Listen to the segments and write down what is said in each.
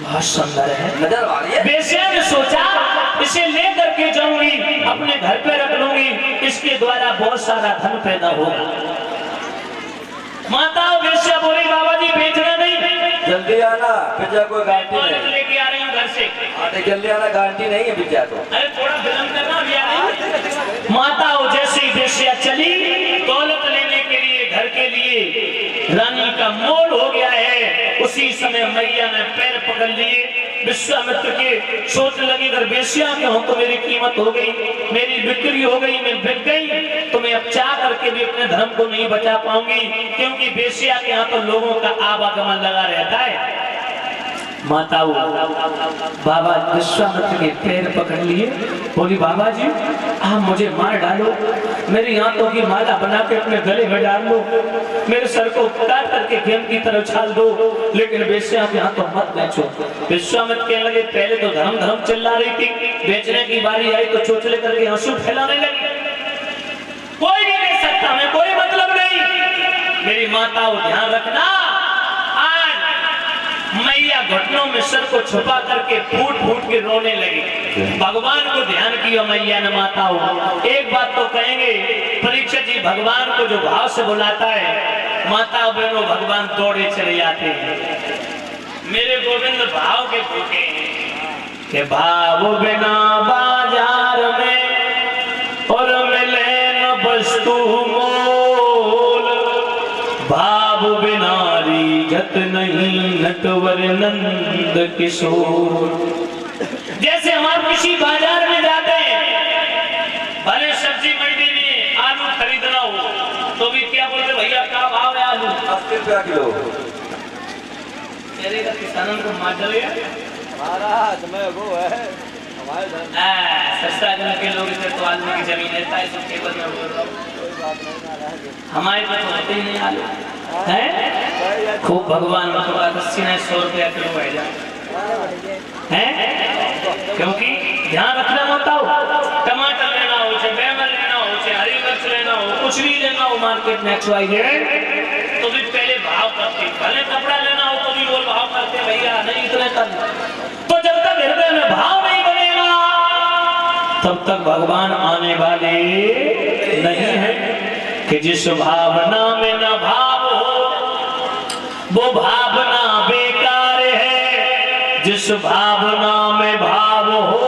बहुत सुंदर है, नजर आ रही है। बेसिया ने सोचा इसे लेकर के जाऊंगी, अपने घर पे रख लूंगी, इसके द्वारा बहुत सारा धन पैदा होगा। माता बेसिया बोली बाबा जी बेचना नहीं, जल्दी आना, पिज्जा कोई गारंटी नहीं। लेके आ रही हूँ घर से। अरे जल्दी आना, गारंटी नहीं है पिज्जा तो। अरे थोड़ा विलंब करना भी आ रही। माता जैसे ही बेसिया चली दौलत लेने के लिए, घर के लिए रानी का मोल हो गया है। उसी समय मैया ने पैर पकड़ लिए विश्वामित्र के। सोचने लगी अगर बेसिया के हूं तो मेरी कीमत हो गई, मेरी बिक्री हो गई, मैं बिक गई तो मैं अब चाह करके भी अपने धर्म को नहीं बचा पाऊंगी, क्योंकि बेसिया के यहाँ तो लोगों का आवागमन लगा रहता है। माताओं बाबा विश्वामित्र के पैर पकड़ लिए, बोली बाबा जी आप मुझे मार डालो, मेरी आंतों की माला बना के अपने गले में डाल लो, मेरे सर को काट करके गेम की तरह उछाल दो, लेकिन बेसिया के हाथों मत बेचो। विश्वामित्र कहने लगे पहले तो धर्म धर्म चिल्ला रही थी, बेचने की बारी आई तो चोचले करके आंसू फैलाने लगी। कोई नहीं ले सकता, मैं कोई मतलब नहीं। मेरी माताओं ध्यान रखना, मैया घुटनों में सर को छुपा करके फूट फूट के रोने लगी। भगवान को ध्यान किया मैया ने। माताओं एक बात तो कहेंगे, परीक्षित जी भगवान को जो भाव से बुलाता है, माता बहनों भगवान दौड़े चले जाते हैं। मेरे गोविंद भाव के भूखे के भाव बिना बाजार में और मिले न वस्तु मोल, भाव बिना रीझत नहीं नटवर नंद किशोर। जैसे हम किसी बाजार में जाते हैं, भले सब्जी मंडी में आलू खरीदना हो तो भी क्या बोलते भैया क्या भाव है आलू? 80 रुपया किलो। तेरे का किसानों को मार डलेगा महाराज मैं वो है हमारे सस्ता जन के लोग इधर तो आलू की जमीन लेता है, सब केवल में बोल रहा हूँ। हमारे पास तो होते ही नहीं आलू है। खूब भगवान का दक्षिणा 100 रुपया किलो है, क्योंकि ध्यान रखना होता हो, टमाटर लेना हो चाहे बैंगन लेना हो चाहे हरी मिर्च लेना हो, कुछ भी लेना हो मार्केट में तो भी पहले भाव करते, भले कपड़ा लेना हो तो भी लोग भाव करते भैया नहीं इतने कर। तो जब तक हृदय में भाव नहीं बनेगा तब तक भगवान आने वाले नहीं है। कि जिस भावना में न भाव हो वो भावना बेकार है, जिस भावना में भाव हो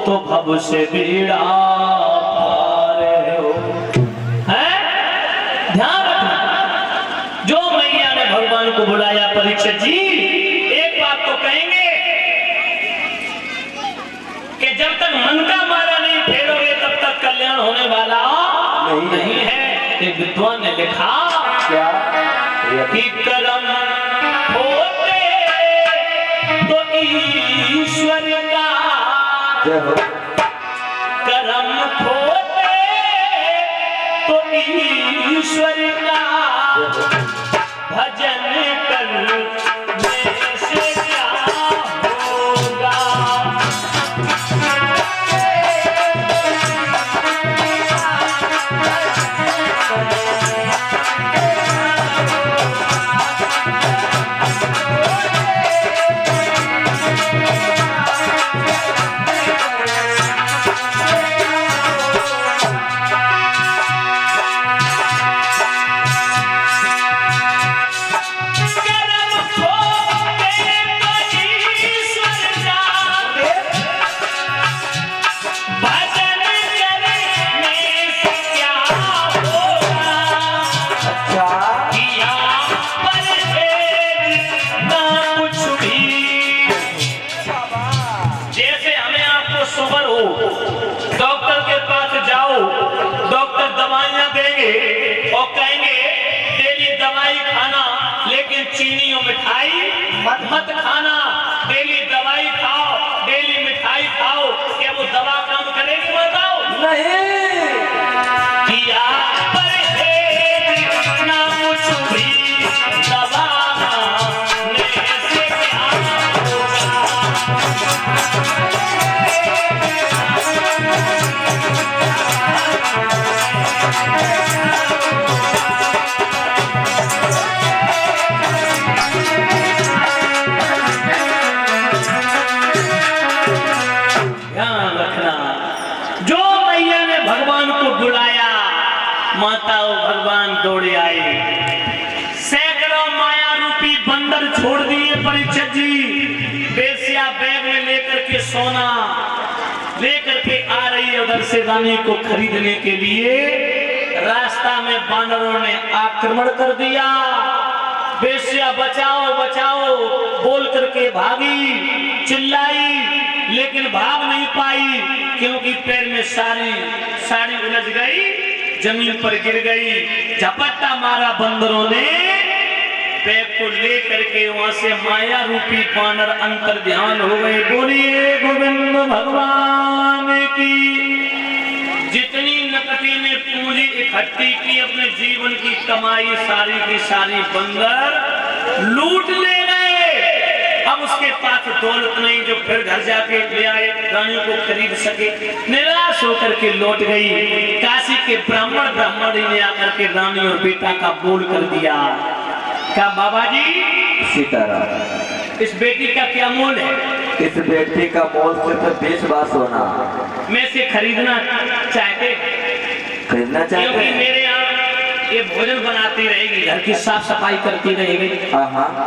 तो भव से बेड़ा पार हो। ध्यान रखना, जो मैया ने भगवान को बुलाया परीक्षित जी, एक बात तो कहेंगे कि जब तक मन का मारा नहीं फेरोगे तब तक कल्याण होने वाला नहीं है। एक विद्वान ने लिखा क्या कि कर्म होते तो ईश्वर का, कर्म होते तो ईश्वर का भजन करने से क्या होगा। डॉक्टर के पास जाओ, डॉक्टर दवाइयां देंगे और कहेंगे डेली दवाई खाना, लेकिन चीनी और मिठाई मत खाना। डेली दवाई खाओ, डेली मिठाई खाओ, क्या वो दवा काम करेगी? बताओ नहीं। किया परहेज ना कुछ भी दवा ने से क्या होगा। माताओं भगवान दौड़े आए, सैकड़ों माया रूपी बंदर छोड़ दिए परीक्षित जी। बेसिया बैग में लेकर के सोना लेकर के आ रही है उधर से रानी को खरीदने के लिए। रास्ता में बानरों ने आक्रमण कर दिया। बेसिया बचाओ बचाओ बोल करके भागी, चिल्लाई, लेकिन भाग नहीं पाई क्योंकि पैर में साड़ी उलझ गई, जमीन पर गिर गई। झपट्टा मारा बंदरों ने, बैग को लेकर के वहां से माया रूपी बानर अंतर ध्यान हो गए। बोलिए गोविंद भगवान की। जितनी नकदी ने पूंजी इकट्ठी की अपने जीवन की कमाई सारी की सारी बंदर लूट ले गए। अब उसके पास दौलत नहीं जो फिर घर जाके ले आए रानियों को खरीद सके। निराश होकर के लौट गई। काशी के ब्राह्मण ने आकर के रानी और बेटा का बोल कर दिया। क्या बाबा जी? सीताराम। इस बेटी का क्या मोल है? इस बेटी का मोल सिर्फ 20 बार सोना। मैं इसे खरीदना चाहते, खरीदना चाहते क्योंकि मेरे यहाँ ये भोजन बनाती रहेगी, घर की साफ सफाई करती रहेगी। हाँ हाँ।